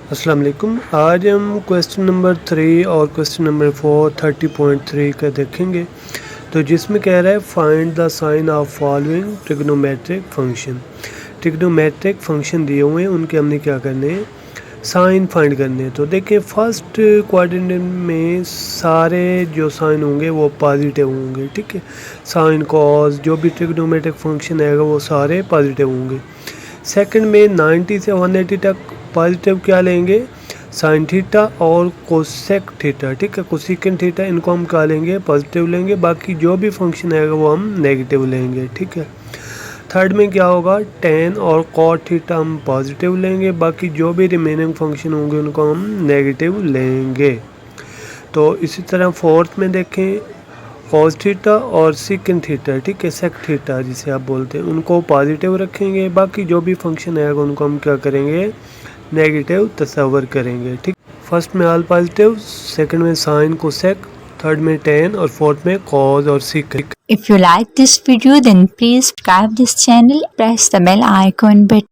अस्सलाम वालेकुम। आज हम क्वेश्चन नंबर 3 और क्वेश्चन नंबर 4 30.3 का देखेंगे। तो जिसमें कह रहा है find the sine of following trigonometric function. Trigonometric function दिए हुए हैं, उनके हमने क्या करने हैं, साइन फाइंड करने हैं। तो देखिए फर्स्ट क्वाड्रेंट में सारे जो साइन होंगे वो पॉजिटिव होंगे, ठीक है। साइन कॉस जो भी ट्रिग्नोमेट्रिक फंक्शन आएगा वो सारे पॉजिटिव होंगे। सेकंड में 90 से 180 तक पॉजिटिव क्या लेंगे, साइन थीटा और कोसेक थीटा, ठीक है, कोसेकेंट थीटा, इनको हम क्या लेंगे, पॉजिटिव लेंगे। बाकी जो भी फंक्शन आएगा वो हम नेगेटिव लेंगे, ठीक है। थर्ड में क्या होगा, टेन और कॉट थीटा हम पॉजिटिव लेंगे, बाकी जो भी रिमेनिंग फंक्शन होंगे उनको हम नेगेटिव लेंगे। तो इसी तरह फोर्थ में देखें, कॉस थीटा और सेकंड थीटा, ठीक है, सेक थीटा जिसे आप बोलते हैं, उनको पॉजिटिव रखेंगे। बाकी जो भी फंक्शन आएगा उनको हम क्या करेंगे, नेगेटिव तस्वर करेंगे, ठीक। फर्स्ट में ऑल पॉजिटिव, सेकंड में साइन कोसेक, थर्ड में टेन और फोर्थ में कॉस और सेक। If you like this video, then please subscribe this channel, press the bell icon button.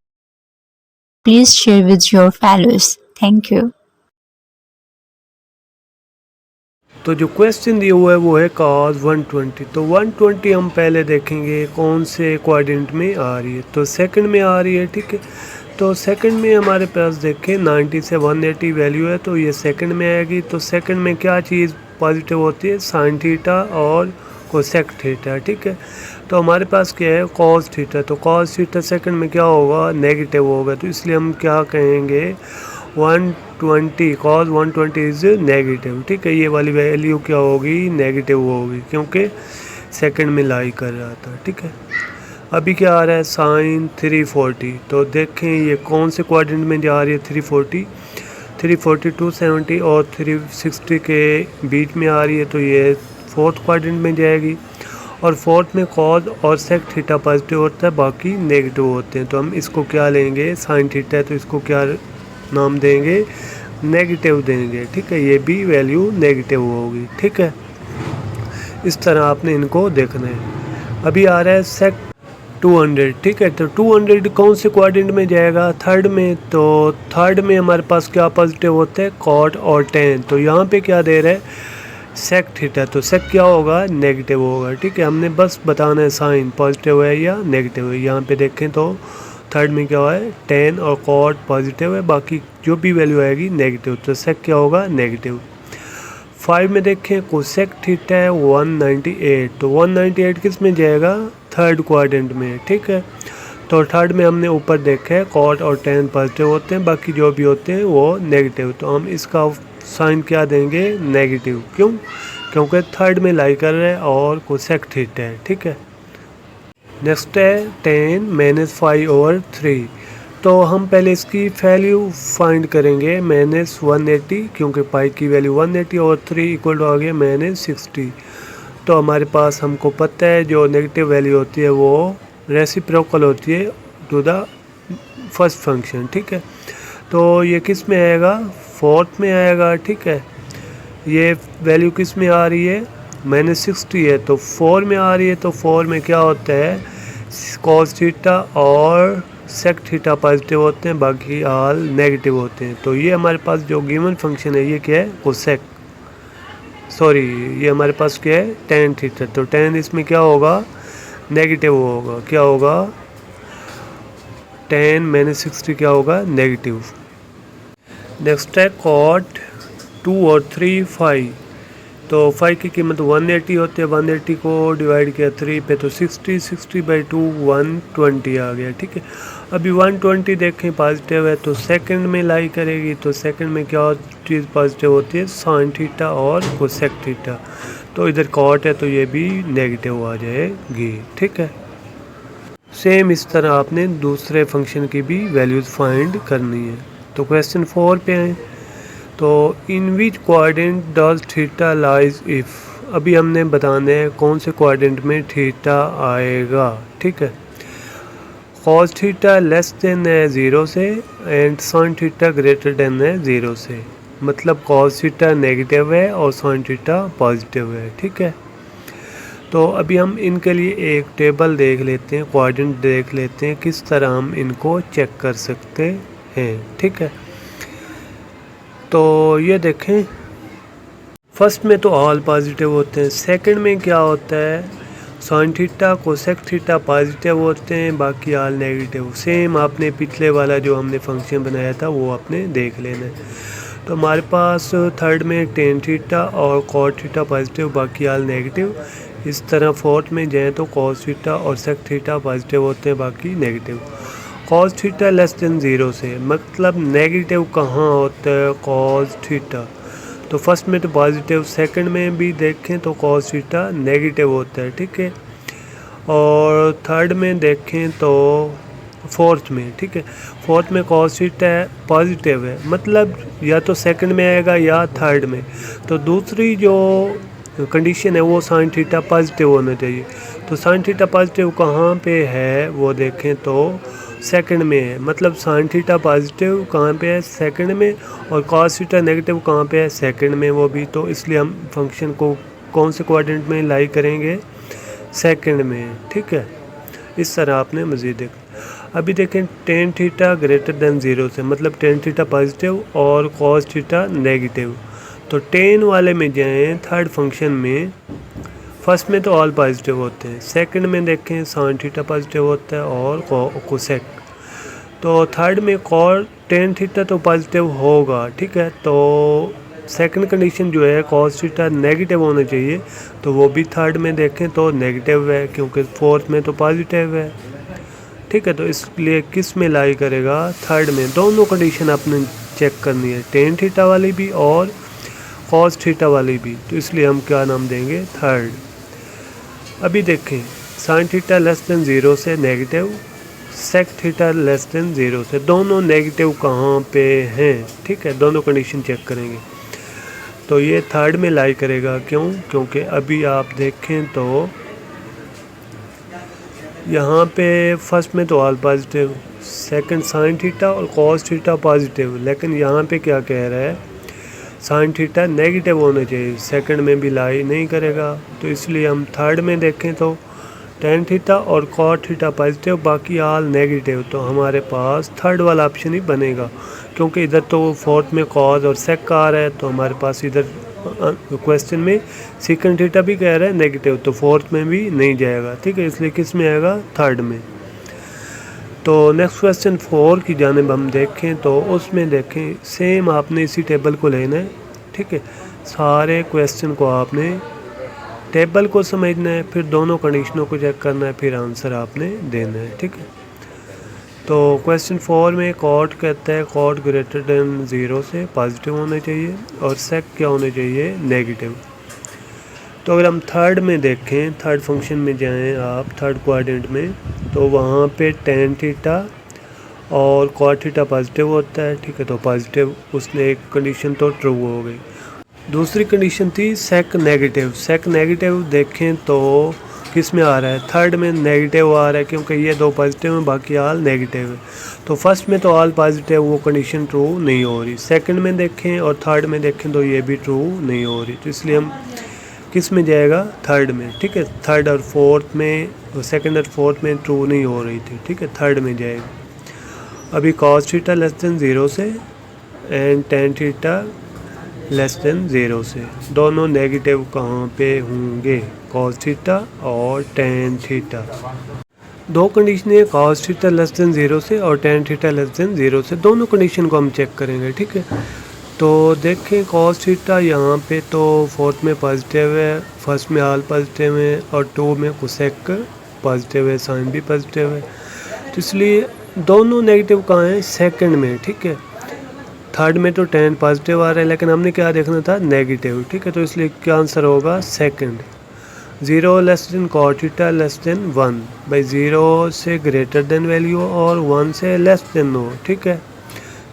Please share with your fellows. Thank you. तो जो question दिया हुआ है वो है cos 120। तो 120 हम पहले देखेंगे कौन से क्वाड्रेंट में आ रही है। तो सेकंड में आ रही है, ठीक है। तो सेकंड में हमारे पास देखें 90 से 180 वैल्यू है, तो ये सेकंड में आएगी। तो सेकंड में क्या चीज़ पॉजिटिव होती है, साइन थीटा और कोसेक थीटा, ठीक है। तो हमारे पास क्या है, कॉस थीटा। तो कॉस थीटा सेकंड में क्या होगा, नेगेटिव होगा। तो इसलिए हम क्या कहेंगे, 120 कॉस 120 इज़ नेगेटिव, ठीक है। ये वाली वैल्यू क्या होगी, नेगेटिव होगी, क्योंकि सेकंड में लाई कर रहा था, ठीक है। अभी क्या आ रहा है, साइन 340। तो देखें ये कौन से क्वाड्रेंट में जा रही है, 340, 270 और 360 के बीच में आ रही है। तो ये फोर्थ क्वाड्रेंट में जाएगी। और फोर्थ में कॉस और सेक थीटा पॉजिटिव होता है, बाकी नेगेटिव होते हैं। तो हम इसको क्या लेंगे, साइन थीटा है तो इसको क्या नाम देंगे, नेगेटिव देंगे, ठीक है। ये भी वैल्यू नेगेटिव होगी, ठीक है। इस तरह आपने इनको देखना है। अभी आ रहा है सेक 200, ठीक है। तो 200 कौन से क्वाड्रेंट में जाएगा, थर्ड में। तो थर्ड में हमारे पास क्या पॉजिटिव होते हैं, कॉट और टेन। तो यहाँ पे क्या दे रहा है, सेक थीटा। तो सेक क्या होगा, नेगेटिव होगा, ठीक है। हमने बस बताना है साइन पॉजिटिव है या नेगेटिव है। यहाँ पे देखें तो थर्ड में क्या है, टेन और कॉट पॉजिटिव है, बाकी जो भी वैल्यू आएगी नेगेटिव। तो सेक क्या होगा, नेगेटिव। 5 में देखें कोसेक थीटा है 198। तो 198 किस में जाएगा, थर्ड क्वाड्रेंट में, ठीक है। तो थर्ड में हमने ऊपर देखा है कॉट और टेन पॉजिटिव होते हैं, बाकी जो भी होते हैं वो नेगेटिव। तो हम इसका साइन क्या देंगे, नेगेटिव। क्यों, क्योंकि थर्ड में लाई कर रहा है और कोसेक थीटा है, ठीक है। नेक्स्ट है 10 - 5/3। तो हम पहले इसकी वैल्यू फाइंड करेंगे, -180, क्योंकि पाई की वैल्यू 180 और 3 इक्वल टू आ गया -60। तो हमारे पास हमको पता है जो नेगेटिव वैल्यू होती है वो रेसिप्रोकल होती है टू द फर्स्ट फंक्शन, ठीक है। तो ये किस में आएगा, फोर्थ में आएगा, ठीक है। ये वैल्यू किस में आ रही है, -60 है, तो 4 में आ रही है। तो 4 में क्या होता है, कॉस थीटा और सेक थीटा पॉजिटिव होते हैं, बाकी ऑल नेगेटिव होते हैं। तो ये हमारे पास जो गिवन फंक्शन है ये क्या है, कोसेक, सॉरी ये हमारे पास क्या है, टेन थीटा। तो टेन इसमें क्या होगा, नेगेटिव होगा। क्या होगा, 10 - 60 क्या होगा, नेगेटिव। नेक्स्ट है कॉट 2 और 3 5। तो 5 की कीमत 180 होती है, 180 को डिवाइड किया 3 पे तो 60/2 120 आ गया, ठीक है। अभी 120 देखें पॉजिटिव है तो सेकंड में लाई करेगी। तो सेकंड में क्या चीज़ पॉजिटिव होती है, साइन थीटा और कोसेक थीटा। तो इधर कॉट है तो ये भी नेगेटिव आ जाएगी, ठीक है। सेम इस तरह आपने दूसरे फंक्शन की भी वैल्यूज़ फाइंड करनी है। तो क्वेश्चन 4 पे आए। तो in which quadrant does theta lies if. अभी हमने बताना है कौन से क्वाड्रेंट में थीटा आएगा, ठीक है। कॉस थीटा लेस देन है 0 से and sine theta greater than है 0 से। मतलब कॉस थीटा नेगेटिव है और साइन थीटा पॉजिटिव है, ठीक है। तो अभी हम इनके लिए एक टेबल देख लेते हैं, क्वाड्रेंट देख लेते हैं, किस तरह हम इनको चेक कर सकते हैं, ठीक है। तो ये देखें, फर्स्ट में तो ऑल पॉजिटिव होते हैं, सेकंड में क्या होता है sine theta cosec theta positive होते हैं, बाकी ऑल नेगेटिव। सेम आपने पिछले वाला जो हमने फंक्शन बनाया था वो आपने देख लेना है। तो हमारे पास थर्ड में टेन थीटा और कॉट थीटा पॉजिटिव, बाकी ऑल नेगेटिव। इस तरह फोर्थ में जाएँ तो कॉस थीटा और सेक थीटा पॉजिटिव होते हैं, बाकी negative. Cos theta less than zero से मतलब नेगेटिव कहाँ होता है कॉस थीटा, तो फर्स्ट में तो पॉजिटिव, सेकंड में भी देखें तो कॉस थीटा नेगेटिव होता है, ठीक है। और थर्ड में देखें तो फोर्थ में, ठीक है, फोर्थ में कॉस थीटा पॉजिटिव है, मतलब या तो सेकंड में आएगा या थर्ड में। तो दूसरी जो कंडीशन है वो साइन थीटा पॉजिटिव होना चाहिए। तो साइन थीटा पॉजिटिव कहाँ पे है वो देखें तो सेकंड में है, मतलब साइन थीटा पॉजिटिव कहाँ पे है सेकंड में, और कॉस थीटा नेगेटिव कहाँ पे है सेकंड में वो भी। तो इसलिए हम फंक्शन को कौन से क्वाड्रेंट में लाई करेंगे, सेकंड में, ठीक है। इस तरह आपने मज़ीद देख। अभी देखें tan theta greater than zero से मतलब टेन थीटा पॉजिटिव और कॉस थीटा नेगेटिव। तो टेन वाले में जाएँ थर्ड फंक्शन में, फर्स्ट में तो ऑल पॉजिटिव होते हैं, सेकंड में देखें साइन थीटा पॉजिटिव होता है और कोसेक। तो थर्ड में कॉट टेन थीटा तो पॉजिटिव होगा, ठीक है। तो सेकंड कंडीशन जो है कॉस थीटा नेगेटिव होना चाहिए, तो वो भी थर्ड में देखें तो नेगेटिव है, क्योंकि फोर्थ में तो पॉजिटिव है, ठीक है। तो इसलिए किस में लाई करेगा, थर्ड में। दोनों कंडीशन आपने चेक करनी है, टेन थीटा वाली भी और कॉस थीटा वाली भी। तो इसलिए हम क्या नाम देंगे, थर्ड। अभी देखें sine theta less than zero से negative, sec theta less than zero से, दोनों नेगेटिव कहाँ पे हैं, ठीक है। दोनों कंडीशन चेक करेंगे तो ये थर्ड में लाई करेगा, क्यों, क्योंकि अभी आप देखें तो यहाँ पे फर्स्ट में तो all positive, second sine theta और कॉस थीटा पॉजिटिव, लेकिन यहाँ पे क्या कह रहा है साइन थीटा नेगेटिव होना चाहिए, सेकंड में भी लाई नहीं करेगा। तो इसलिए हम थर्ड में देखें तो टेन थीटा और कॉट थीटा पॉजिटिव, बाकी ऑल नेगेटिव। तो हमारे पास थर्ड वाला ऑप्शन ही बनेगा, क्योंकि इधर तो फोर्थ में कॉज और सेक का आ रहा है, तो हमारे पास इधर क्वेश्चन में सेकंड थीटा भी कह रहा है नेगेटिव, तो फोर्थ में भी नहीं जाएगा, ठीक है। इसलिए किस में आएगा, थर्ड में। तो नेक्स्ट क्वेश्चन 4 की जानिब हम देखें तो उसमें देखें सेम आपने इसी टेबल को लेना है, ठीक है। सारे क्वेश्चन को आपने टेबल को समझना है, फिर दोनों कंडीशनों को चेक करना है, फिर आंसर आपने देना है, ठीक है। तो क्वेश्चन 4 में कॉट कहता है कॉट ग्रेटर देन ज़ीरो से पॉजिटिव होना चाहिए और सेक क्या होना चाहिए, नेगेटिव। तो अगर हम थर्ड में देखें, थर्ड फंक्शन में जाएं आप थर्ड क्वाड्रेंट में, तो वहाँ पे टेन थीटा और कॉट थीटा पॉजिटिव होता है, ठीक है। तो पॉजिटिव, उसने एक कंडीशन तो ट्रू हो गई। दूसरी कंडीशन थी सेक नेगेटिव। सेक नेगेटिव देखें तो किस में आ रहा है, थर्ड में नेगेटिव आ रहा है, क्योंकि ये दो पॉजिटिव हैं बाकी ऑल नेगेटिव है। तो फर्स्ट में तो ऑल पॉजिटिव, वो कंडीशन ट्रू नहीं हो रही। सेकंड में देखें और थर्ड में देखें तो ये भी ट्रू नहीं हो रही। तो इसलिए हम किस में जाएगा, थर्ड में, ठीक है। थर्ड और फोर्थ में, सेकंड और फोर्थ में ट्रू नहीं हो रही थी, ठीक है, थर्ड में जाएगा। अभी cos theta less than zero से and tan theta less than zero से, दोनों नेगेटिव कहाँ पे होंगे, कॉस थीटा और टेन थीटा। दो कंडीशन है, cos theta less than zero से और tan theta less than zero से, दोनों कंडीशन को हम चेक करेंगे, ठीक है। तो देखें कॉस थीटा यहाँ पे तो फोर्थ में पॉजिटिव है, फर्स्ट में ऑल पॉजिटिव है और टू में कोसेक पॉजिटिव है, साइन भी पॉजिटिव है। तो इसलिए दोनों नेगेटिव कहाँ हैं, सेकंड में, ठीक है। थर्ड में तो टेन पॉजिटिव आ रहा है, लेकिन हमने क्या देखना था, नेगेटिव, ठीक है। तो इसलिए क्या आंसर होगा, second. Zero less than cot theta less than one, भाई ज़ीरो से ग्रेटर देन वैल्यू और वन से लेस देन हो, ठीक है,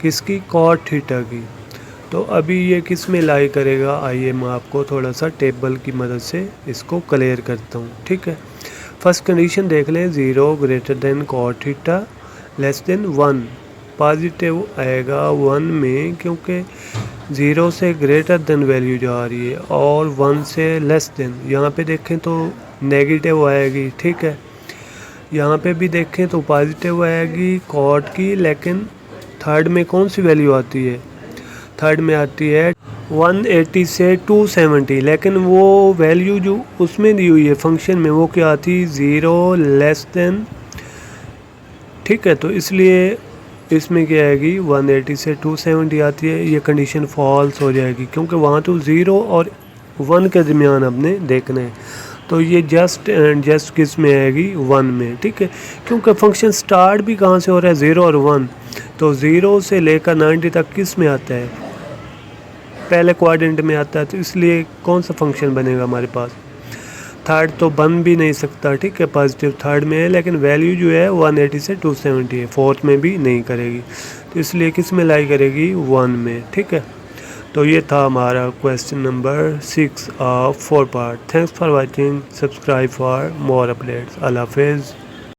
किसकी, कॉट थीटा की। तो अभी ये किस में लाई करेगा, आइए मैं आपको थोड़ा सा टेबल की मदद से इसको क्लियर करता हूँ, ठीक है। फर्स्ट कंडीशन देख लें, zero greater than cot theta less than one, positive आएगा वन में, क्योंकि ज़ीरो से ग्रेटर देन वैल्यू जा रही है और वन से लेस देन। यहाँ पे देखें तो नेगेटिव आएगी, ठीक है। यहाँ पे भी देखें तो पॉजिटिव आएगी कॉट की, लेकिन थर्ड में कौन सी वैल्यू आती है, थर्ड में आती है 180 से 270, लेकिन वो वैल्यू जो उसमें दी हुई है फंक्शन में वो क्या आती, 0 लेस देन, ठीक है। तो इसलिए इसमें क्या आएगी 180 से 270 आती है, ये कंडीशन फॉल्स हो जाएगी क्योंकि वहाँ तो 0 और 1 के दरमियान आपने देखना है। तो ये जस्ट एंड जस्ट किस में आएगी 1 में, ठीक है, क्योंकि फंक्शन स्टार्ट भी कहाँ से हो रहा है 0 और 1, तो 0 से लेकर 90 तक किस में आता है, पहले क्वाड्रेंट में आता है, तो इसलिए कौन सा फंक्शन बनेगा हमारे पास, थर्ड तो बन भी नहीं सकता, ठीक है, पॉजिटिव थर्ड में है, लेकिन वैल्यू जो है 180 से 270 है, फोर्थ में भी नहीं करेगी, तो इसलिए किस में लाई करेगी 1 में, ठीक है। तो ये था हमारा question number 6 of 4 part. Thanks for watching, subscribe for more updates. अल्लाह हाफिज़।